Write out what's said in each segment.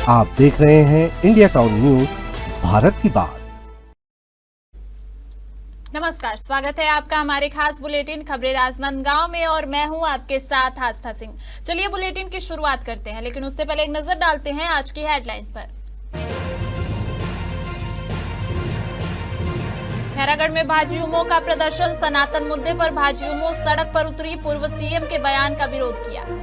आप देख रहे हैं इंडिया टाउन न्यूज, भारत की बात। नमस्कार, स्वागत है आपका हमारे खास बुलेटिन खबरें राजनांदगांव में और मैं हूं आपके साथ आस्था सिंह। चलिए बुलेटिन की शुरुआत करते हैं, लेकिन उससे पहले एक नजर डालते हैं आज की हेडलाइंस पर। खैरागढ़ में भाजयुमो का प्रदर्शन, सनातन मुद्दे पर भाजयुमो सड़क पर उतरी, पूर्व सीएम के बयान का विरोध किया।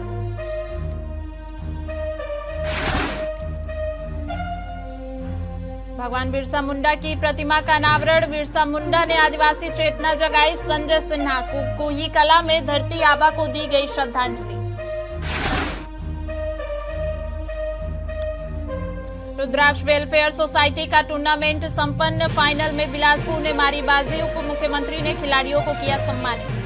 भगवान बिरसा मुंडा की प्रतिमा का अनावरण, बिरसा मुंडा ने आदिवासी चेतना जगाई, संजय सिन्हा कुही कला में धरती आबा को दी गई श्रद्धांजलि। रुद्राक्ष वेलफेयर सोसाइटी का टूर्नामेंट संपन्न, फाइनल में बिलासपुर ने मारी बाजी, उप मुख्यमंत्री ने खिलाड़ियों को किया सम्मानित।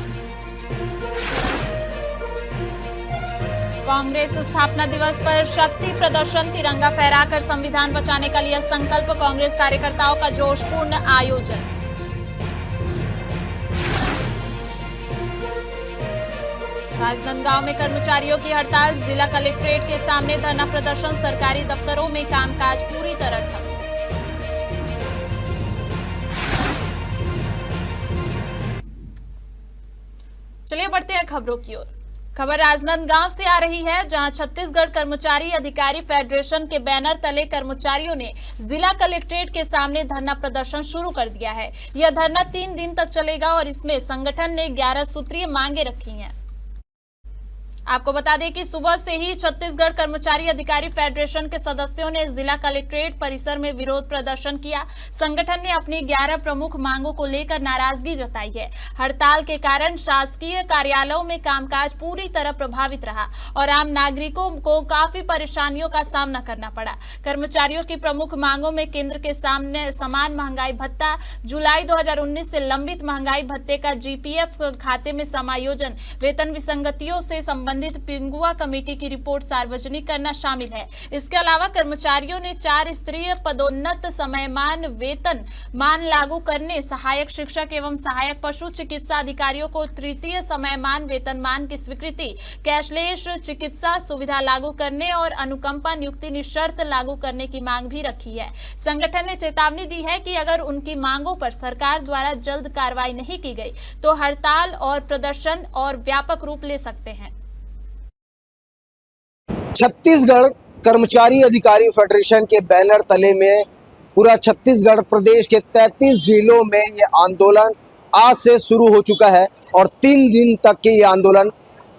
कांग्रेस स्थापना दिवस पर शक्ति प्रदर्शन, तिरंगा फहराकर संविधान बचाने का लिया संकल्प, कांग्रेस कार्यकर्ताओं का जोशपूर्ण आयोजन। राजनांदगांव में कर्मचारियों की हड़ताल, जिला कलेक्ट्रेट के सामने धरना प्रदर्शन, सरकारी दफ्तरों में कामकाज पूरी तरह ठप। चलिए बढ़ते हैं खबरों की ओर। खबर राजनांदगांव से आ रही है, जहां छत्तीसगढ़ कर्मचारी अधिकारी फेडरेशन के बैनर तले कर्मचारियों ने जिला कलेक्ट्रेट के सामने धरना प्रदर्शन शुरू कर दिया है। यह धरना 3 दिन तक चलेगा और इसमें संगठन ने 11 सूत्रीय मांगे रखी हैं। आपको बता दें कि सुबह से ही छत्तीसगढ़ कर्मचारी अधिकारी फेडरेशन के सदस्यों ने जिला कलेक्ट्रेट परिसर में विरोध प्रदर्शन किया। संगठन ने अपनी 11 प्रमुख मांगों को लेकर नाराजगी जताई है। हड़ताल के कारण शासकीय कार्यालयों में कामकाज पूरी तरह प्रभावित रहा और आम नागरिकों को काफी परेशानियों का सामना करना पड़ा। कर्मचारियों की प्रमुख मांगों में केंद्र के सामने समान महंगाई भत्ता, जुलाई 2019 से लंबित महंगाई भत्ते का जीपीएफ खाते में समायोजन, वेतन विसंगतियों से संबंधित पिंगुआ कमेटी की रिपोर्ट सार्वजनिक करना शामिल है। इसके अलावा कर्मचारियों ने 4 स्तरीय पदोन्नत समयमान वेतन मान लागू करने, सहायक शिक्षक एवं सहायक पशु चिकित्सा अधिकारियों को तृतीय समयमान वेतनमान की स्वीकृति, कैशलेस चिकित्सा सुविधा लागू करने और अनुकंपा नियुक्ति निशर्त लागू करने की मांग भी रखी है। संगठन ने चेतावनी दी है कि अगर उनकी मांगों पर सरकार द्वारा जल्द कार्रवाई नहीं की गई तो हड़ताल और प्रदर्शन और व्यापक रूप ले सकते हैं। छत्तीसगढ़ कर्मचारी अधिकारी फेडरेशन के बैनर तले में पूरा छत्तीसगढ़ प्रदेश के 33 जिलों में ये आंदोलन आज से शुरू हो चुका है और 3 दिन तक के ये आंदोलन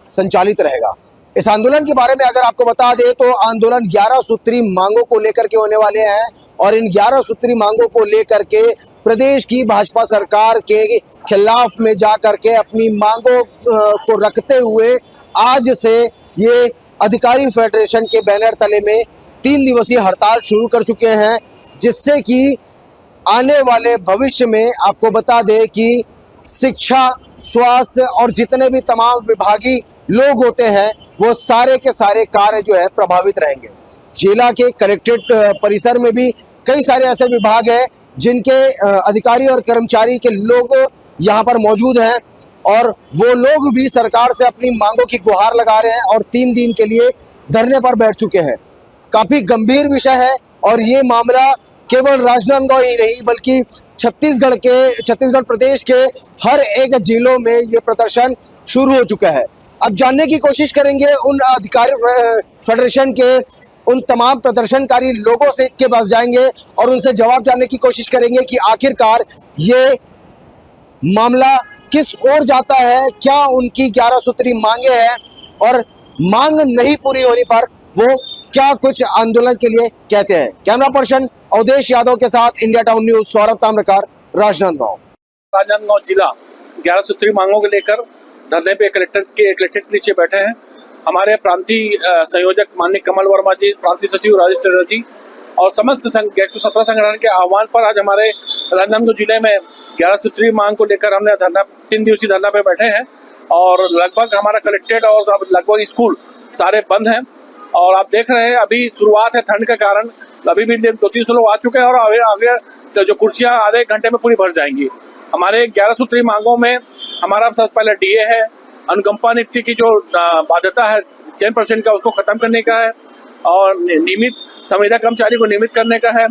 संचालित रहेगा। इस आंदोलन के बारे में अगर आपको बता दें तो आंदोलन 11 सूत्री मांगों को लेकर के होने वाले हैं और इन 11 सूत्री मांगों को लेकर के प्रदेश की भाजपा सरकार के खिलाफ में जा करके अपनी मांगों को रखते हुए आज से ये अधिकारी फेडरेशन के बैनर तले में 3 दिवसीय हड़ताल शुरू कर चुके हैं, जिससे कि आने वाले भविष्य में आपको बता दें कि शिक्षा, स्वास्थ्य और जितने भी तमाम विभागीय लोग होते हैं वो सारे के सारे कार्य जो है प्रभावित रहेंगे। जिला के कलेक्ट्रेट परिसर में भी कई सारे ऐसे विभाग हैं जिनके अधिकारी और कर्मचारी के लोग यहाँ पर मौजूद हैं और वो लोग भी सरकार से अपनी मांगों की गुहार लगा रहे हैं और 3 दिन के लिए धरने पर बैठ चुके हैं। काफी गंभीर विषय है और ये मामला केवल राजनांदगांव ही नहीं बल्कि छत्तीसगढ़ प्रदेश के हर एक जिलों में ये प्रदर्शन शुरू हो चुका है। अब जानने की कोशिश करेंगे उन अधिकारी फेडरेशन के उन तमाम प्रदर्शनकारी लोगों से के पास जाएंगे और उनसे जवाब जानने की कोशिश करेंगे कि आखिरकार ये मामला किस ओर जाता है, क्या उनकी 11 सूत्री मांगे हैं और मांग नहीं पूरी होने पर वो क्या कुछ आंदोलन के लिए कहते हैं। कैमरा पर्सन अवधेश यादव के साथ India town news, Saurabh Tamrakar, Rajnandgaon जिला 11 सूत्री मांगों को लेकर धरने पे कलेक्ट्रेट के नीचे बैठे हैं। हमारे प्रांतीय संयोजक माननीय कमल वर्मा जी, प्रांतीय सचिव राजेश चंद्र जी और समस्त 117 संगठन के आह्वान पर आज हमारे राजनांदगांव जिले में 11 सूत्री मांग को लेकर हमने 3 दिवसीय धरना पे बैठे हैं और लगभग हमारा कलेक्ट्रेट और लगभग स्कूल सारे बंद हैं और आप देख रहे हैं अभी शुरुआत है ठंड के कारण, अभी भी 200-300 लोग आ चुके हैं और आगे तो जो कुर्सियां आधे घंटे में पूरी भर जाएंगी। हमारे 11 सूत्री मांगों में हमारा सबसे पहले डीए है, अनुकंपा नियुक्ति की जो बाध्यता है 10% का उसको खत्म करने का है, और नियमित संविदा कर्मचारी को नियमित करने का है,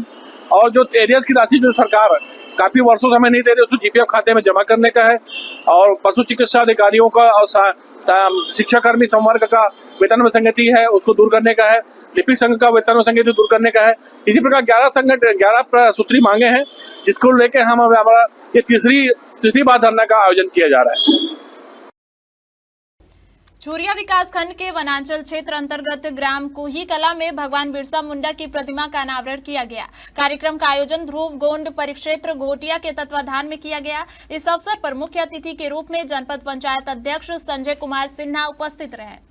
और जो एरियर्स की राशि जो सरकार काफी वर्षों से हमें नहीं दे रही उसको जीपीएफ खाते में जमा करने का है, और पशु चिकित्सा अधिकारियों का और शिक्षाकर्मी संवर्ग का वेतन विसंगति है उसको दूर करने का है, लिपिक संघ का वेतन विसंगति दूर करने का है। इसी प्रकार 11 सूत्री मांगे हैं जिसको लेकर हमारा ये तीसरी बार धरना का आयोजन किया जा रहा है। चूरिया विकास खंड के वनांचल क्षेत्र अंतर्गत ग्राम कुही कला में भगवान बिरसा मुंडा की प्रतिमा का अनावरण किया गया। कार्यक्रम का आयोजन ध्रुव गोंड परिक्षेत्र घोटिया के तत्वाधान में किया गया। इस अवसर पर मुख्य अतिथि के रूप में जनपद पंचायत अध्यक्ष संजय कुमार सिन्हा उपस्थित रहे।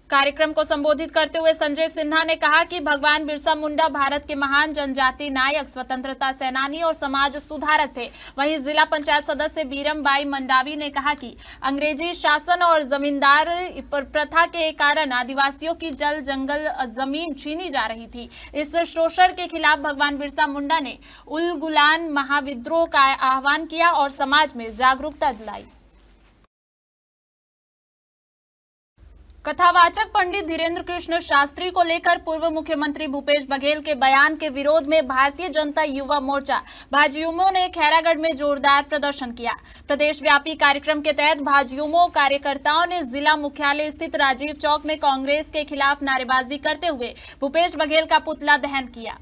कार्यक्रम को संबोधित करते हुए संजय सिन्हा ने कहा कि भगवान बिरसा मुंडा भारत के महान जनजाति नायक, स्वतंत्रता सेनानी और समाज सुधारक थे। वहीं जिला पंचायत सदस्य बीरम बाई मंडावी ने कहा कि अंग्रेजी शासन और जमींदार प्रथा के कारण आदिवासियों की जल जंगल जमीन छीनी जा रही थी। इस शोषण के खिलाफ भगवान बिरसा मुंडा ने उलगुलान महाविद्रोह का आह्वान किया और समाज में जागरूकता दिलाई। कथावाचक पंडित धीरेन्द्र कृष्ण शास्त्री को लेकर पूर्व मुख्यमंत्री भूपेश बघेल के बयान के विरोध में भारतीय जनता युवा मोर्चा भाजयुमो ने खैरागढ़ में जोरदार प्रदर्शन किया। प्रदेश व्यापी कार्यक्रम के तहत भाजयुमो कार्यकर्ताओं ने जिला मुख्यालय स्थित राजीव चौक में कांग्रेस के खिलाफ नारेबाजी करते हुए भूपेश बघेल का पुतला दहन किया।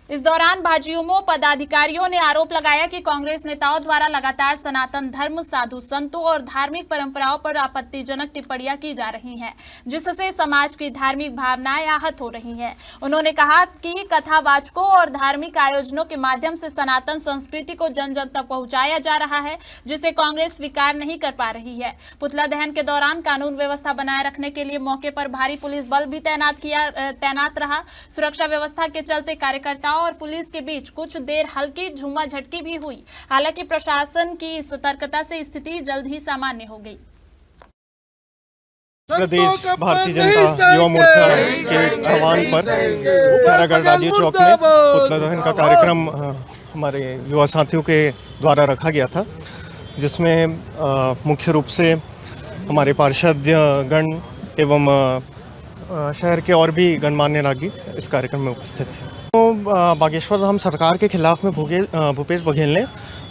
इस दौरान भाजयुमो पदाधिकारियों ने आरोप लगाया कि कांग्रेस नेताओं द्वारा लगातार सनातन धर्म, साधु संतों और धार्मिक परंपराओं पर आपत्तिजनक टिप्पणियां की जा रही हैं, जिससे समाज की धार्मिक भावनाएं आहत हो रही हैं। उन्होंने कहा कि कथावाचकों और धार्मिक आयोजनों के माध्यम से सनातन संस्कृति को जन जन तक पहुंचाया जा रहा है, जिसे कांग्रेस स्वीकार नहीं कर पा रही है। पुतला दहन के दौरान कानून व्यवस्था बनाए रखने के लिए मौके पर भारी पुलिस बल भी तैनात रहा। सुरक्षा व्यवस्था के चलते कार्यकर्ताओं और पुलिस के बीच कुछ देर हल्की झूमा झटकी भी हुई। हालांकि प्रशासन की सतर्कता से स्थिति जल्द ही सामान्य हो गई। प्रदेश भारतीय जनता युवा मोर्चा के आह्वान पर खैरागढ़ राजीव चौक में पुतला दहन का कार्यक्रम हमारे युवा साथियों के द्वारा रखा गया था, जिसमें मुख्य रूप से हमारे पार्षद गण एवं शहर के और भी गणमान्य नागरिक इस कार्यक्रम में उपस्थित थे। तो बागेश्वर धाम सरकार के खिलाफ में भूपेश बघेल ने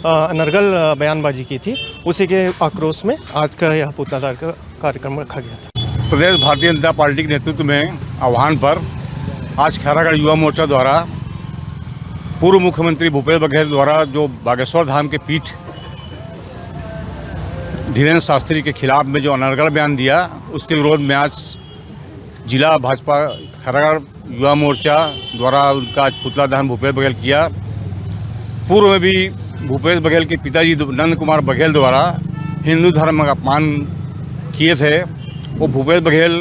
अनर्गल बयानबाजी की थी, उसी के आक्रोश में आज का यह पुतला दहन का कार्यक्रम रखा गया था। प्रदेश भारतीय जनता पार्टी के नेतृत्व में आह्वान पर आज खैरागढ़ युवा मोर्चा द्वारा पूर्व मुख्यमंत्री भूपेश बघेल द्वारा जो बागेश्वर धाम के पीठ धीरेन्द्र शास्त्री के खिलाफ में जो अनर्गल बयान दिया, उसके विरोध में आज जिला भाजपा खैरागढ़ युवा मोर्चा द्वारा उनका पुतला दहन भूपेश बघेल किया। पूर्व में भी भूपेश बघेल के पिताजी नंद कुमार बघेल द्वारा हिंदू धर्म का अपमान किए थे। वो भूपेश बघेल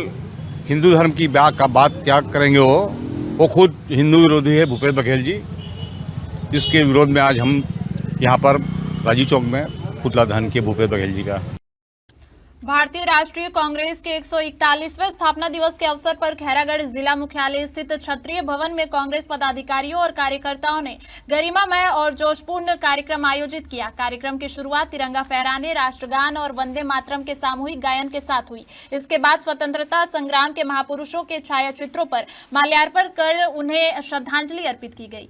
हिंदू धर्म की बात क्या करेंगे, वो खुद हिंदू विरोधी है भूपेश बघेल जी। इसके विरोध में आज हम यहाँ पर राजीव चौक में पुतला दहन किए भूपेश बघेल जी का। भारतीय राष्ट्रीय कांग्रेस के 141वें स्थापना दिवस के अवसर पर खैरागढ़ जिला मुख्यालय स्थित क्षत्रिय भवन में कांग्रेस पदाधिकारियों और कार्यकर्ताओं ने गरिमामय और जोशपूर्ण कार्यक्रम आयोजित किया। कार्यक्रम की शुरुआत तिरंगा फहराने, राष्ट्रगान और वंदे मातरम के सामूहिक गायन के साथ हुई। इसके बाद स्वतंत्रता संग्राम के महापुरुषों के छायाचित्रों पर माल्यार्पण कर उन्हें श्रद्धांजलि अर्पित की गई।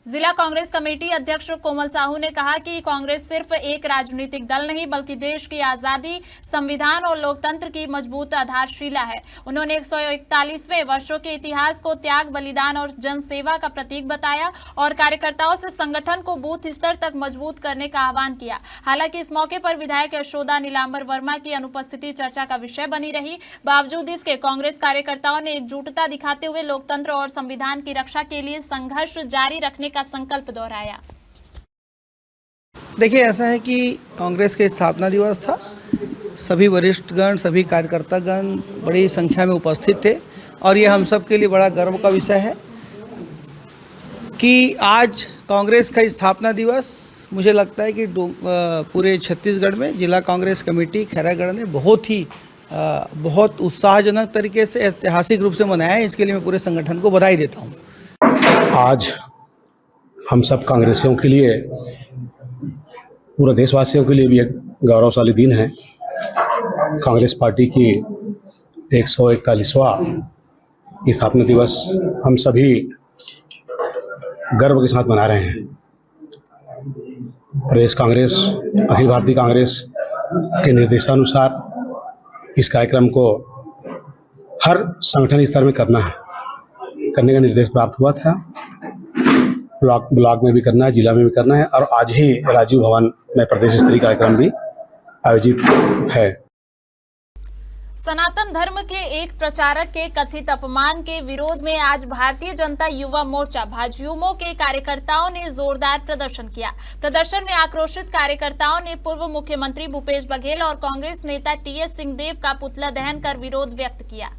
जिला कांग्रेस कमेटी अध्यक्ष कोमल साहू ने कहा कि कांग्रेस सिर्फ एक राजनीतिक दल नहीं बल्कि देश की आजादी, संविधान और लोकतंत्र की मजबूत आधारशिला है। उन्होंने 141वें वर्षों के इतिहास को त्याग, बलिदान और जनसेवा का प्रतीक बताया और कार्यकर्ताओं से संगठन को बूथ स्तर तक मजबूत करने का आह्वान किया। हालांकि इस मौके पर विधायक यशोदा नीलांबर वर्मा की अनुपस्थिति चर्चा का विषय बनी रही। बावजूद इसके कांग्रेस कार्यकर्ताओं ने एकजुटता दिखाते हुए लोकतंत्र और संविधान की रक्षा के लिए संघर्ष जारी रखने का संकल्प दोहराया। देखिए, ऐसा है कि कांग्रेस के स्थापना दिवस था। सभी वरिष्ठगण, सभी कार्यकर्तागण बड़ी संख्या में उपस्थित थे और ये हम सब के लिए बड़ा गर्व का विषय है कि आज कांग्रेस का स्थापना दिवस, मुझे लगता है कि पूरे छत्तीसगढ़ में जिला कांग्रेस कमेटी खैरागढ़ ने बहुत उत्साहजनक तरीके से ऐतिहासिक रूप से मनाया है। इसके लिए मैं पूरे संगठन को बधाई देता हूँ। आज हम सब कांग्रेसियों के लिए, पूरे देशवासियों के लिए भी एक गौरवशाली दिन है। कांग्रेस पार्टी की 141वां स्थापना दिवस हम सभी गर्व के साथ मना रहे हैं। प्रदेश कांग्रेस, अखिल भारतीय कांग्रेस के निर्देशानुसार इस कार्यक्रम को हर संगठन स्तर में करने का निर्देश प्राप्त हुआ था। ब्लॉक में भी करना है, जिला में भी करना है, और आज ही राजीव भवन में प्रदेश स्तरीय कार्यक्रम भी आयोजित है। सनातन धर्म के एक प्रचारक के कथित अपमान के विरोध में आज भारतीय जनता युवा मोर्चा भाजयुमो के कार्यकर्ताओं ने जोरदार प्रदर्शन किया। प्रदर्शन में आक्रोशित कार्यकर्ताओं ने पूर्व मुख्यमंत्री भूपेश बघेल और कांग्रेस नेता टीएस सिंहदेव का पुतला दहन कर विरोध व्यक्त किया।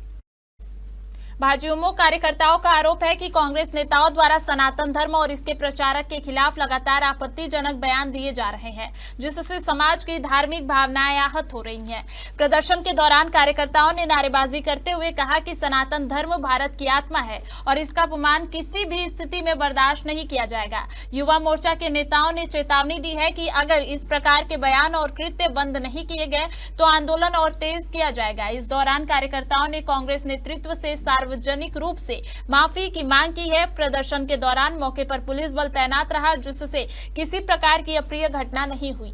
भाजयुमो कार्यकर्ताओं का आरोप है कि कांग्रेस नेताओं द्वारा सनातन धर्म और इसके प्रचारक के खिलाफ लगातार आपत्तिजनक बयान दिए जा रहे हैं, जिससे समाज की धार्मिक भावनाएं आहत हो रही हैं। प्रदर्शन के दौरान कार्यकर्ताओं ने नारेबाजी करते हुए कहा कि सनातन धर्म भारत की आत्मा है और इसका अपमान किसी भी स्थिति में बर्दाश्त नहीं किया जाएगा। युवा मोर्चा के नेताओं ने चेतावनी दी है कि अगर इस प्रकार के बयान और कृत्य बंद नहीं किए गए तो आंदोलन और तेज किया जाएगा। इस दौरान कार्यकर्ताओं ने कांग्रेस नेतृत्व से सार्वजनिक रूप से माफी की मांग की है। प्रदर्शन के दौरान मौके पर पुलिस बल तैनात रहा, जिससे किसी प्रकार की अप्रिय घटना नहीं हुई।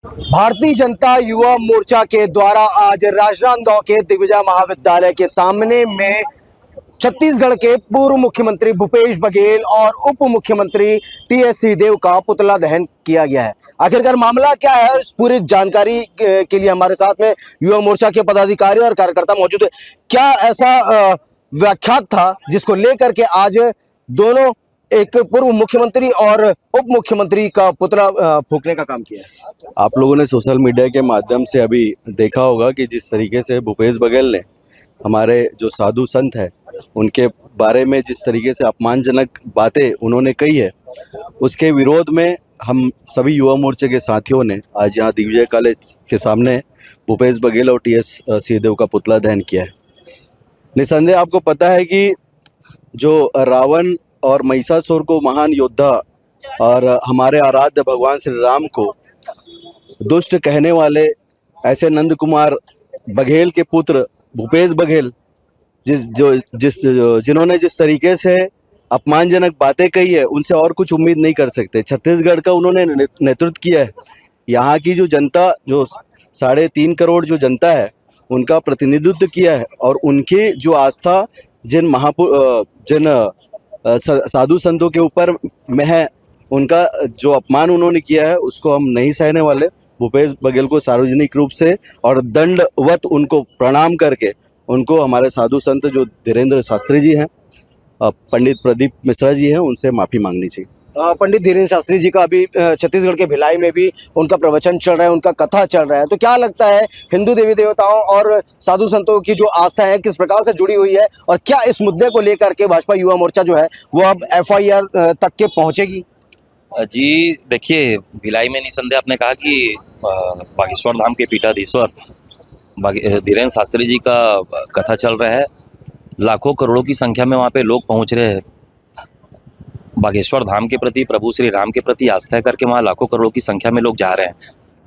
भारतीय जनता युवा मोर्चा के द्वारा आज राजनांदगांव के दिग्विजय महाविद्यालय के सामने में छत्तीसगढ़ के पूर्व मुख्यमंत्री भूपेश बघेल और उप मुख्यमंत्री टीएस सिंहदेव का पुतला दहन किया गया है। आखिरकार मामला क्या है, इस पूरी जानकारी के लिए हमारे साथ में युवा मोर्चा के पदाधिकारी और कार्यकर्ता मौजूद है। क्या ऐसा व्याख्यात था जिसको लेकर के आज दोनों, एक पूर्व मुख्यमंत्री और उप मुख्यमंत्री का पुतला फूंकने का काम किया है? आप लोगों ने सोशल मीडिया के माध्यम से अभी देखा होगा कि जिस तरीके से भूपेश बघेल ने हमारे जो साधु संत हैं उनके बारे में जिस तरीके से अपमानजनक बातें उन्होंने कही है, उसके विरोध में हम सभी युवा मोर्चे के साथियों ने आज यहाँ दिग्विजय कॉलेज के सामने भूपेश बघेल और टीएस सिंहदेव का पुतला दहन किया है। निसंदेह आपको पता है कि जो रावण और महिषासुर को महान योद्धा और हमारे आराध्य भगवान श्री राम को दुष्ट कहने वाले ऐसे नंद कुमार बघेल के पुत्र भूपेश बघेल जिन्होंने जिस तरीके से अपमानजनक बातें कही है, उनसे और कुछ उम्मीद नहीं कर सकते। छत्तीसगढ़ का उन्होंने नेतृत्व किया है। यहाँ की जो जनता, जो 3.5 करोड़ जो जनता है, उनका प्रतिनिधित्व किया है और उनकी जो आस्था जिन साधु संतों के ऊपर में है, उनका जो अपमान उन्होंने किया है उसको हम नहीं सहने वाले। भूपेश बघेल को सार्वजनिक रूप से और दंडवत उनको प्रणाम करके उनको हमारे साधु संत जो धीरेन्द्र शास्त्री जी हैं, पंडित प्रदीप मिश्रा जी हैं, उनसे माफ़ी मांगनी चाहिए। पंडित धीरेन्द्र शास्त्री जी का अभी छत्तीसगढ़ के भिलाई में भी उनका प्रवचन चल रहा है, उनका कथा चल रहा है, तो क्या लगता है हिंदू देवी देवताओं और साधु संतों की जो आस्था है किस प्रकार से जुड़ी हुई है, और क्या इस मुद्दे को लेकर के भाजपा युवा मोर्चा जो है वो अब FIR तक के पहुंचेगी? जी देखिए, भिलाई में निसंदेह आपने कहा कि बागेश्वर धाम के पीठाधीश्वर धीरेन्द्र शास्त्री जी का कथा चल रहा है। लाखों करोड़ों की संख्या में वहाँ पे लोग पहुँच रहे हैं। बागेश्वर धाम के प्रति, प्रभु श्री राम के प्रति आस्था करके वहाँ लाखों करोड़ों की संख्या में लोग जा रहे हैं।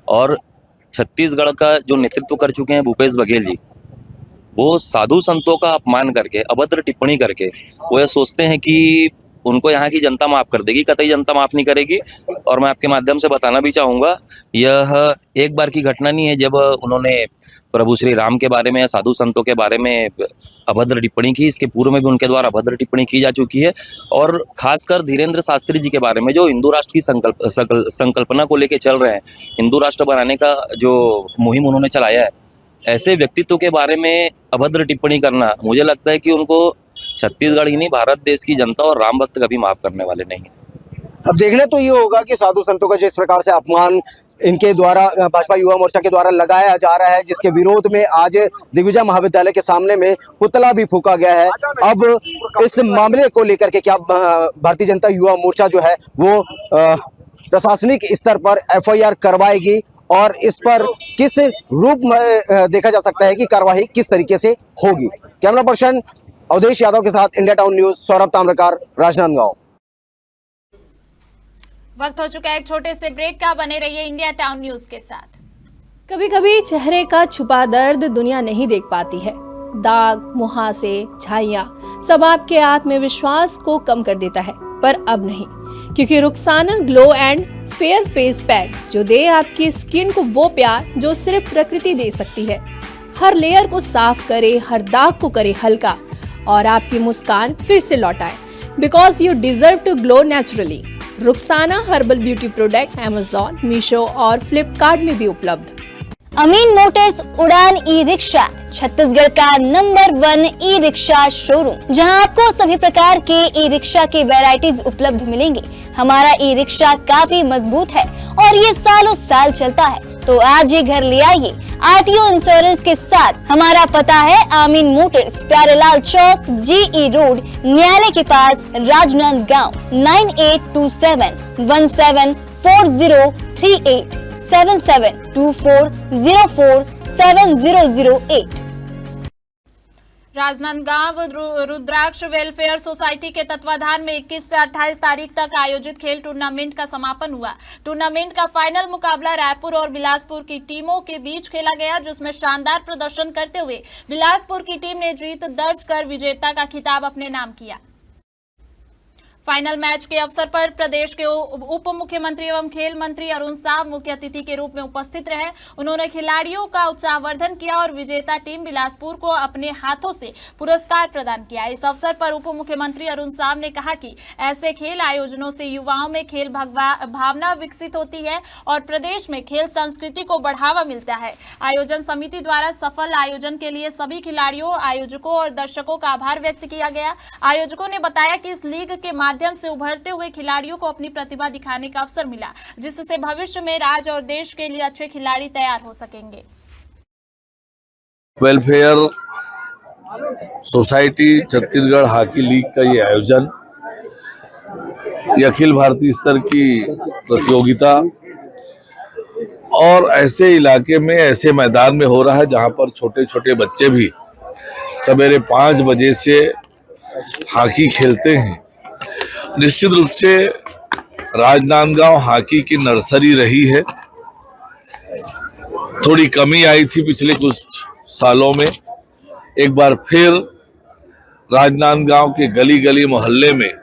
और छत्तीसगढ़ का जो नेतृत्व कर चुके हैं भूपेश बघेल जी, वो साधु संतों का अपमान करके, अभद्र टिप्पणी करके वो ये सोचते हैं कि उनको यहाँ की जनता माफ़ कर देगी। कतई जनता माफ़ नहीं करेगी। और मैं आपके माध्यम से बताना भी चाहूँगा, यह एक बार की घटना नहीं है जब उन्होंने प्रभु श्री राम के बारे में या साधु संतों के बारे में अभद्र टिप्पणी की। इसके पूर्व में भी उनके द्वारा अभद्र टिप्पणी की जा चुकी है। और खासकर धीरेन्द्र शास्त्री जी के बारे में जो हिंदू राष्ट्र की संकल्पना को लेकर चल रहे हैं, हिंदू राष्ट्र बनाने का जो मुहिम उन्होंने चलाया है, ऐसे व्यक्तित्व के बारे में अभद्र टिप्पणी करना, मुझे लगता है कि उनको छत्तीसगढ़ ही नहीं, भारत देश की जनता और राम भक्त कभी माफ करने वाले नहीं है। अब देखने तो ये होगा कि साधु संतों का जिस प्रकार से अपमान इनके द्वारा भाजपा युवा मोर्चा के द्वारा लगाया जा रहा है, जिसके विरोध में आज दिग्विजय महाविद्यालय के सामने में पुतला भी फूंका गया है। अब इस मामले को लेकर के क्या भारतीय जनता युवा मोर्चा जो है वो प्रशासनिक स्तर पर FIR करवाएगी और इस पर किस रूप में देखा जा सकता है कि कार्यवाही किस तरीके से होगी? कैमरा पर्सन अवधेश यादव के साथ India town news, Saurabh Tamrakar, Rajnandgaon. वक्त हो चुका है एक छोटे से ब्रेक का। बने रहिए इंडिया टाउन न्यूज के साथ। कभी कभी चेहरे का छुपा दर्द दुनिया नहीं देख पाती है। दाग, मुहासे, झाइयां सब आपके आत्मविश्वास को कम कर देता है, पर अब नहीं, क्योंकि Rukhsana glow and fair face pack जो दे आपकी स्किन को वो प्यार जो सिर्फ प्रकृति दे सकती है। हर लेयर को साफ करे, हर दाग को करे हल्का और आपकी मुस्कान फिर से लौटाए। Because you deserve to glow naturally. Rukhsana herbal beauty product Amazon, Meesho और फ्लिपकार्ट में भी उपलब्ध। अमीन मोटर्स उड़ान ई रिक्शा छत्तीसगढ़ का नंबर 1 ई रिक्शा शोरूम, जहां आपको सभी प्रकार के ई रिक्शा के वैरायटीज उपलब्ध मिलेंगे। हमारा ई रिक्शा काफी मजबूत है और ये सालों साल चलता है, तो आज ही घर ले आइए आरटीओ इंश्योरेंस के साथ। हमारा पता है अमीन मोटर्स, प्यारेलाल चौक, जीई रोड, न्यायालय के पास, राजनांदगांव। 9827174038 7724047008। राजनांदगांव रुद्राक्ष वेलफेयर सोसाइटी के तत्वाधान में 21 से 28 तारीख तक आयोजित खेल टूर्नामेंट का समापन हुआ। टूर्नामेंट का फाइनल मुकाबला रायपुर और बिलासपुर की टीमों के बीच खेला गया, जिसमें शानदार प्रदर्शन करते हुए बिलासपुर की टीम ने जीत दर्ज कर विजेता का खिताब अपने नाम किया। फाइनल मैच के अवसर पर प्रदेश के उप मुख्यमंत्री एवं खेल मंत्री अरुण साव मुख्य अतिथि के रूप में उपस्थित रहे। उन्होंने खिलाड़ियों का उत्साहवर्धन किया और विजेता टीम बिलासपुर को अपने हाथों से पुरस्कार प्रदान किया। इस अवसर पर उप मुख्यमंत्री अरुण साव ने कहा कि ऐसे खेल आयोजनों से युवाओं में खेल भावना विकसित होती है और प्रदेश में खेल संस्कृति को बढ़ावा मिलता है। आयोजन समिति द्वारा सफल आयोजन के लिए सभी खिलाड़ियों, आयोजकों और दर्शकों का आभार व्यक्त किया गया। आयोजकों ने बताया कि इस लीग के माध्यम से उभरते हुए खिलाड़ियों को अपनी प्रतिभा दिखाने का अवसर मिला, जिससे भविष्य में राज्य और देश के लिए अच्छे खिलाड़ी तैयार हो सकेंगे। Welfare society Chhattisgarh hockey league का ये आयोजन, ये अखिल भारतीय स्तर की प्रतियोगिता और ऐसे इलाके में, ऐसे मैदान में हो रहा है जहां पर छोटे छोटे बच्चे भी सवेरे 5 बजे से हॉकी खेलते हैं। निश्चित रूप से राजनांदगांव हॉकी की नर्सरी रही है। थोड़ी कमी आई थी पिछले कुछ सालों में। एक बार फिर राजनांदगांव के गली गली मोहल्ले में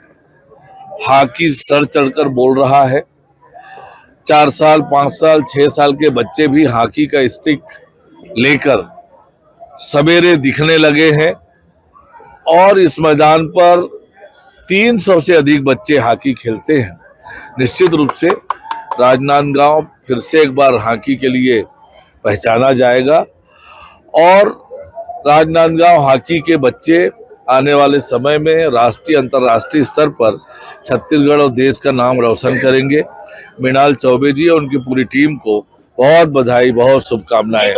हॉकी सर चढ़कर बोल रहा है। 4 साल, 5 साल, 6 साल के बच्चे भी हॉकी का स्टिक लेकर सवेरे दिखने लगे हैं और इस मैदान पर 300 से अधिक बच्चे हॉकी खेलते हैं। निश्चित रूप से राजनांदगांव फिर से एक बार हॉकी के लिए पहचाना जाएगा और राजनांदगांव हॉकी के बच्चे आने वाले समय में राष्ट्रीय, अंतर्राष्ट्रीय स्तर पर छत्तीसगढ़ और देश का नाम रोशन करेंगे। मृणाल चौबे जी और उनकी पूरी टीम को बहुत बधाई, बहुत शुभकामनाएं।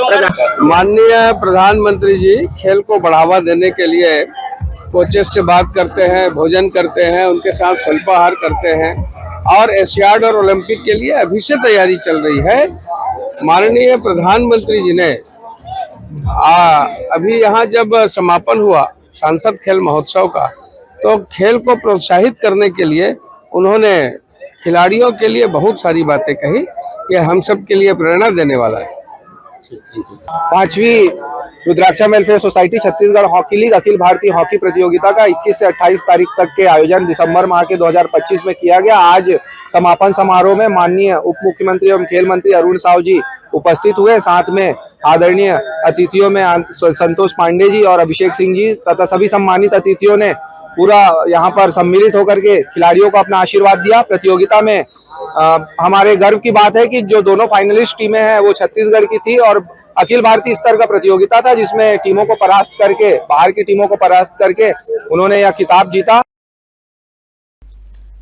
माननीय प्रधानमंत्री जी खेल को बढ़ावा देने के लिए कोचेस से बात करते हैं, भोजन करते हैं, उनके साथ अल्पाहार करते हैं और एशियाड और ओलंपिक के लिए अभी से तैयारी चल रही है। माननीय प्रधानमंत्री जी ने अभी यहाँ जब समापन हुआ सांसद खेल महोत्सव का, तो खेल को प्रोत्साहित करने के लिए उन्होंने खिलाड़ियों के लिए बहुत सारी बातें कही। ये हम सब के लिए प्रेरणा देने वाला है। 5वीं Rudraksha welfare society Chhattisgarh hockey league अखिल भारतीय हॉकी प्रतियोगिता का 21 से 28 तारीख तक के आयोजन दिसंबर माह के 2025 में किया गया। आज समापन समारोह में माननीय उप मुख्यमंत्री एवं खेल मंत्री अरुण साव जी उपस्थित हुए। साथ में आदरणीय अतिथियों में संतोष पांडे जी और अभिषेक सिंह जी तथा सभी सम्मानित अतिथियों ने पूरा यहाँ पर सम्मिलित होकर के खिलाड़ियों को अपना आशीर्वाद दिया। प्रतियोगिता में हमारे गर्व की बात है कि जो दोनों फाइनलिस्ट टीमें हैं वो छत्तीसगढ़ की थी और अखिल भारतीय स्तर का प्रतियोगिता था, जिसमें टीमों को परास्त करके, बाहर की टीमों को परास्त करके उन्होंने यह खिताब जीता।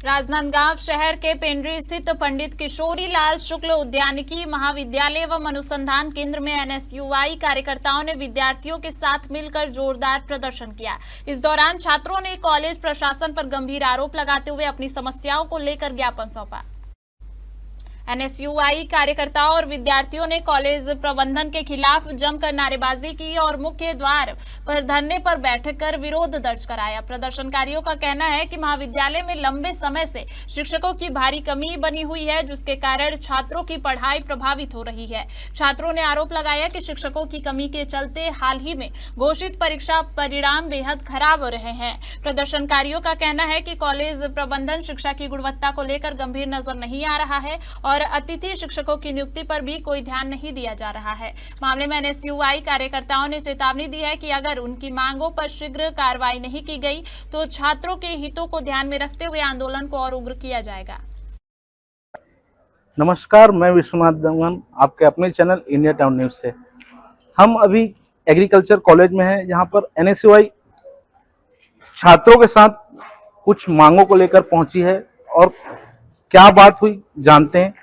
राजनांदगांव शहर के पेंड्री स्थित पंडित किशोरी लाल शुक्ल उद्यानिकी महाविद्यालय एवं अनुसंधान केंद्र में एनएसयूआई कार्यकर्ताओं ने विद्यार्थियों के साथ मिलकर जोरदार प्रदर्शन किया। इस दौरान छात्रों ने कॉलेज प्रशासन पर गंभीर आरोप लगाते हुए अपनी समस्याओं को लेकर ज्ञापन सौंपा। एनएसयूआई कार्यकर्ताओं और विद्यार्थियों ने कॉलेज प्रबंधन के खिलाफ जमकर नारेबाजी की और मुख्य द्वार पर धरने पर बैठकर विरोध दर्ज कराया। प्रदर्शनकारियों का कहना है कि महाविद्यालय में लंबे समय से शिक्षकों की भारी कमी बनी हुई है, जिसके कारण छात्रों की पढ़ाई प्रभावित हो रही है। छात्रों ने आरोप लगाया कि शिक्षकों की कमी के चलते हाल ही में घोषित परीक्षा परिणाम बेहद खराब हो रहे हैं। प्रदर्शनकारियों का कहना है कि कॉलेज प्रबंधन शिक्षा की गुणवत्ता को लेकर गंभीर नजर नहीं आ रहा है और अतिथि शिक्षकों की नियुक्ति पर भी कोई ध्यान नहीं दिया जा रहा है। मामले में एनएसयूआई कार्यकर्ताओं ने चेतावनी दी है कि अगर उनकी मांगों पर शीघ्र कार्रवाई नहीं की गई तो छात्रों के हितों को ध्यान में रखते हुए आंदोलन को और उग्र किया जाएगा। नमस्कार, मैं विश्वनाथ दंगन, आपके अपने चैनल इंडिया टाउन न्यूज से। हम अभी एग्रीकल्चर कॉलेज में हैं, जहां पर एनएसयूआई छात्रों के साथ कुछ मांगों को लेकर पहुंची है और क्या बात हुई जानते हैं।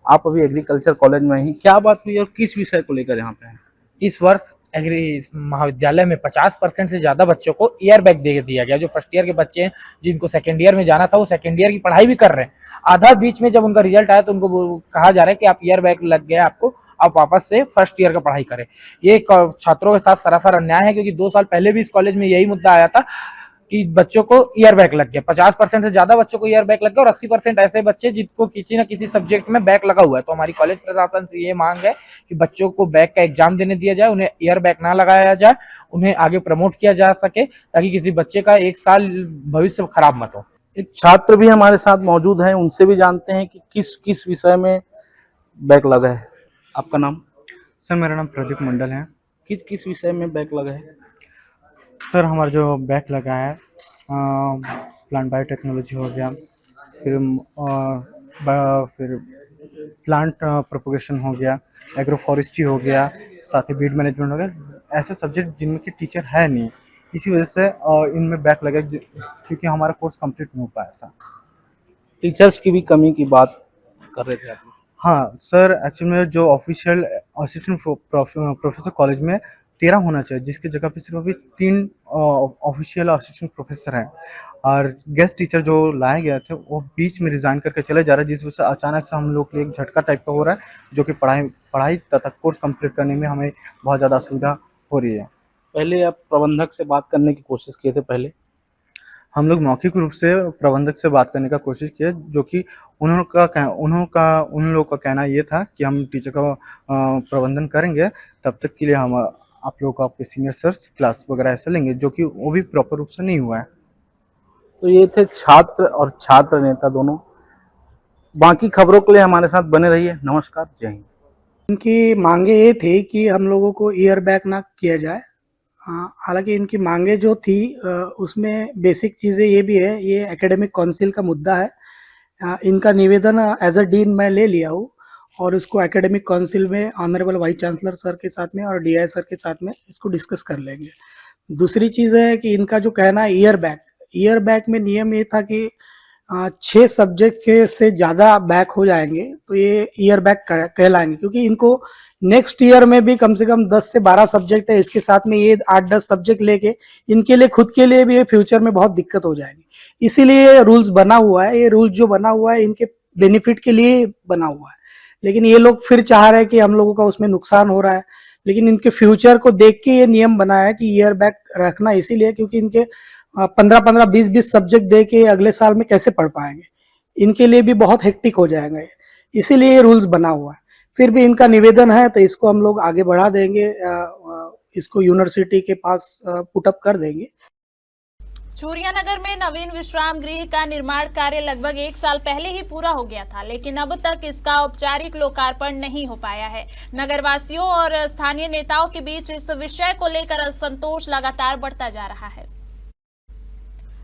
आप अभी एग्रीकल्चर कॉलेज में ही, क्या बात हुई और किस विषय को लेकर यहाँ पे हैं? इस वर्ष महाविद्यालय में 50% से ज्यादा बच्चों को ईयर बैग दे दिया गया। जो फर्स्ट ईयर के बच्चे हैं, जिनको सेकेंड ईयर में जाना था, वो सेकेंड ईयर की पढ़ाई भी कर रहे हैं। आधा बीच में जब उनका रिजल्ट आया तो उनको कहा जा रहा है कि आप ईयर बैग लग गया आपको, आप वापस से फर्स्ट ईयर का पढ़ाई करें। ये छात्रों के साथ सरासर अन्याय है, क्योंकि 2 साल पहले भी इस कॉलेज में यही मुद्दा आया था कि बच्चों को ईयर बैग लग गया। 50% से ज्यादा बच्चों को ईयर बैग लग गया और 80% ऐसे बच्चे जिनको किसी न किसी सब्जेक्ट में बैग लगा हुआ है। तो हमारी कॉलेज प्रशासन से ये मांग है कि बच्चों को बैग का एग्जाम देने दिया जाए, उन्हें ईयर बैग ना लगाया जाए, उन्हें आगे प्रमोट किया जा सके, ताकि किसी बच्चे का 1 साल भविष्य खराब मत हो। एक छात्र भी हमारे साथ मौजूद हैं, उनसे भी जानते हैं कि किस विषय में बैग लगा है। आपका नाम? सर, मेरा नाम प्रदीप मंडल है। किस विषय में बैग लगा है? सर, हमारा जो बैग लगा है प्लांट बायोटेक्नोलॉजी हो गया, फिर प्लांट प्रोपोगेशन हो गया, एग्रो फॉरेस्ट्री हो गया, साथ ही बीड मैनेजमेंट हो गया। ऐसे सब्जेक्ट जिनमें कि टीचर है नहीं, इसी वजह से इनमें बैग लगा, क्योंकि हमारा कोर्स कंप्लीट नहीं हो पाया था। टीचर्स की भी कमी की बात कर रहे थे आप? हाँ सर, एक्चुअली में जो ऑफिशियल असिस्टेंट प्रोफेसर कॉलेज में 13 होना चाहिए, जिसकी जगह पे सिर्फ अभी 3 ऑफिशियल असिस्टेंट प्रोफेसर हैं। और गेस्ट टीचर जो लाए गए थे वो बीच में रिजाइन करके चले जा रहे हैं, जिस वजह से अचानक से हम लोग के लिए एक झटका टाइप का हो रहा है, जो कि पढ़ाई तथा कोर्स कंप्लीट करने में हमें बहुत ज़्यादा असुविधा हो रही है। पहले आप प्रबंधक से बात करने की कोशिश किए थे? पहले हम लोग मौखिक रूप से प्रबंधक से बात करने का कोशिश किए, जो कि उन लोगों का कहना ये था कि हम टीचर का प्रबंधन करेंगे, तब तक के लिए हम आप लोगों को आपके सीनियर सर्स क्लास वगैरह ऐसे लेंगे, जो कि वो भी प्रॉपर रूप से नहीं हुआ है। तो ये थे छात्र और छात्र नेता दोनों। बाकी खबरों के लिए हमारे साथ बने रहिए। नमस्कार, जय हिंद। इनकी मांगे ये थी कि हम लोगों को ईयर बैग ना किया जाए। हालांकि इनकी मांगे जो थी उसमें बेसिक चीज़ें ये भी है, ये एकेडमिक काउंसिल का मुद्दा है। इनका निवेदन एज अ डीन मैं ले लिया हूँ और उसको एकेडमिक काउंसिल में ऑनरेबल वाइस चांसलर सर के साथ में और डीआई सर के साथ में इसको डिस्कस कर लेंगे। दूसरी चीज़ है कि इनका जो कहना है ईयर बैग में नियम ये था कि 6 सब्जेक्ट के से ज़्यादा बैग हो जाएंगे तो ये ईयर बैग कहलाएंगे, क्योंकि इनको नेक्स्ट ईयर में भी कम से कम 10 से 12 सब्जेक्ट है, इसके साथ में ये 8-10 सब्जेक्ट लेके इनके लिए खुद के लिए भी फ्यूचर में बहुत दिक्कत हो जाएगी। इसीलिए रूल्स बना हुआ है। ये रूल्स जो बना हुआ है इनके बेनिफिट के लिए बना हुआ है, लेकिन ये लोग फिर चाह रहे हैं कि हम लोगों का उसमें नुकसान हो रहा है। लेकिन इनके फ्यूचर को देख के ये नियम बनाया है कि ईयर बैग रखना, इसीलिए क्योंकि इनके 15-15, 20-20 सब्जेक्ट दे के अगले साल में कैसे पढ़ पाएंगे, इनके लिए भी बहुत हेक्टिक हो जाएगा, इसीलिए ये रूल्स बना हुआ है। फिर भी इनका निवेदन है तो इसको हम लोग आगे बढ़ा देंगे, इसको यूनिवर्सिटी के पास पुटअप कर देंगे। चूरियानगर में नवीन विश्राम गृह का निर्माण कार्य लगभग 1 साल पहले ही पूरा हो गया था, लेकिन अब तक इसका औपचारिक लोकार्पण नहीं हो पाया है। नगरवासियों और स्थानीय नेताओं के बीच इस विषय को लेकर असंतोष लगातार बढ़ता जा रहा है।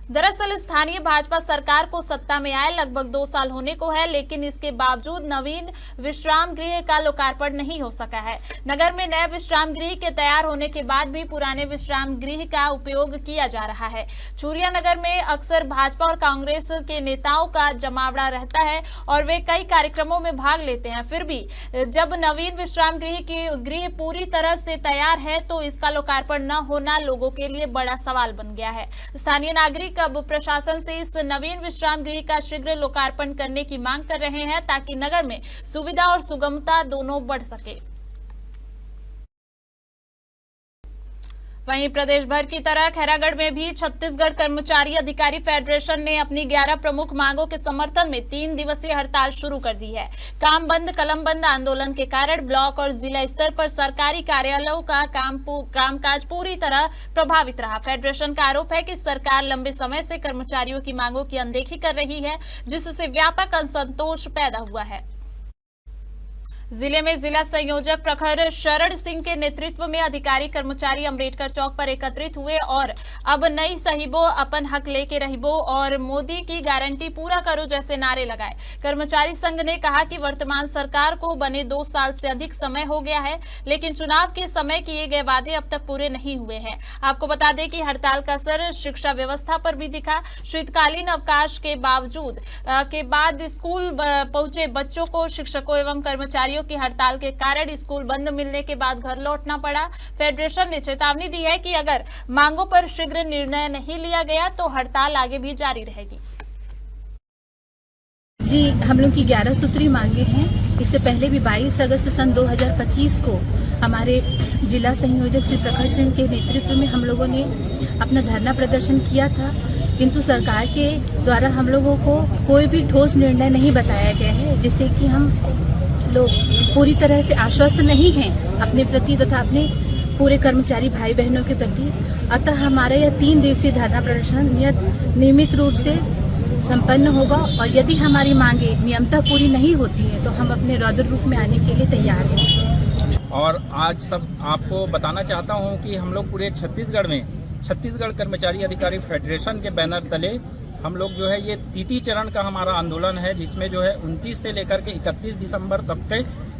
दरअसल स्थानीय भाजपा सरकार को सत्ता में आए लगभग 2 साल होने को है, लेकिन इसके बावजूद नवीन विश्राम गृह का लोकार्पण नहीं हो सका है। नगर में नए विश्राम गृह के तैयार होने के बाद भी पुराने विश्राम गृह का उपयोग किया जा रहा है। चूरियानगर में अक्सर भाजपा और कांग्रेस के नेताओं का जमावड़ा रहता है और वे कई कार्यक्रमों में भाग लेते हैं। फिर भी जब नवीन विश्राम गृह पूरी तरह से तैयार है तो इसका लोकार्पण न होना लोगों के लिए बड़ा सवाल बन गया है। स्थानीय नागरिक नागरिक अब प्रशासन से इस नवीन विश्राम गृह का शीघ्र लोकार्पण करने की मांग कर रहे हैं ताकि नगर में सुविधा और सुगमता दोनों बढ़ सके। वहीं प्रदेश भर की तरह खैरागढ़ में भी छत्तीसगढ़ कर्मचारी अधिकारी फेडरेशन ने अपनी 11 प्रमुख मांगों के समर्थन में 3 दिवसीय हड़ताल शुरू कर दी है। काम बंद कलम बंद आंदोलन के कारण ब्लॉक और जिला स्तर पर सरकारी कार्यालयों का कामकाज पूरी तरह प्रभावित रहा। फेडरेशन का आरोप है कि सरकार लंबे समय से कर्मचारियों की मांगों की अनदेखी कर रही है, जिससे व्यापक असंतोष पैदा हुआ है। जिले में जिला संयोजक प्रखर शरण सिंह के नेतृत्व में अधिकारी कर्मचारी अंबेडकर चौक पर एकत्रित हुए और अब नई सहीबो, अपन हक लेके रहिबो और मोदी की गारंटी पूरा करो जैसे नारे लगाए। कर्मचारी संघ ने कहा कि वर्तमान सरकार को बने 2 साल से अधिक समय हो गया है, लेकिन चुनाव के समय किए गए वादे अब तक पूरे नहीं हुए हैं। आपको बता दें कि हड़ताल का असर शिक्षा व्यवस्था पर भी दिखा। शीतकालीन अवकाश के बाद स्कूल पहुंचे बच्चों को शिक्षकों एवं कर्मचारियों की हड़ताल के कारण स्कूल बंद मिलने के बाद घर लौटना पड़ा। फेडरेशन ने चेतावनी दी है कि अगर मांगों पर शीघ्र निर्णय नहीं लिया गया तो हड़ताल आगे भी जारी रहेगी। जी, हम लोग की 11 सूत्री मांगे हैं। इससे पहले भी 22 अगस्त सन 2025 को हमारे जिला संयोजक श्री प्रखर सिंह के नेतृत्व में हम लोगों ने अपना धरना प्रदर्शन किया था, किंतु सरकार के द्वारा हम लोगों को कोई भी ठोस निर्णय नहीं बताया गया है, जिससे कि हम लोग पूरी तरह से आश्वस्त नहीं हैं अपने प्रति तथा अपने पूरे कर्मचारी भाई बहनों के प्रति। अतः हमारा यह 3 दिवसीय धरना प्रदर्शन नियमित रूप से संपन्न होगा और यदि हमारी मांगे नियमतः पूरी नहीं होती है तो हम अपने रौद्र रूप में आने के लिए तैयार हैं। और आज सब आपको बताना चाहता हूं कि हम लोग पूरे छत्तीसगढ़ में छत्तीसगढ़ कर्मचारी अधिकारी फेडरेशन के बैनर तले हम लोग जो है ये 3 चरण का हमारा आंदोलन है, जिसमें जो है 29 से लेकर के 31 दिसंबर तक के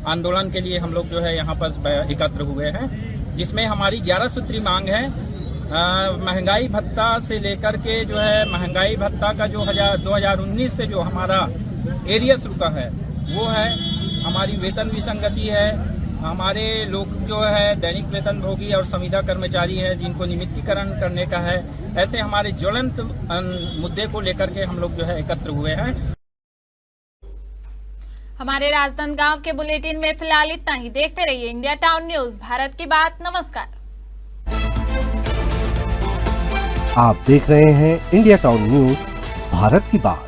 आंदोलन के लिए हम लोग जो है यहाँ पर एकत्र हुए हैं, जिसमें हमारी 11 सूत्री मांग है। महंगाई भत्ता से लेकर के जो है महंगाई भत्ता का जो 2019 से जो हमारा एरियस रुका है वो है, हमारी वेतन विसंगति है, हमारे लोग जो है दैनिक वेतन भोगी और संविदा कर्मचारी हैं जिनको नियमितीकरण करने का है। ऐसे हमारे ज्वलंत मुद्दे को लेकर के हम लोग जो है एकत्र हुए हैं। हमारे राजनांदगांव के बुलेटिन में फिलहाल इतना ही। देखते रहिए इंडिया टाउन न्यूज, भारत की बात। नमस्कार। आप देख रहे हैं इंडिया टाउन न्यूज, भारत की बात।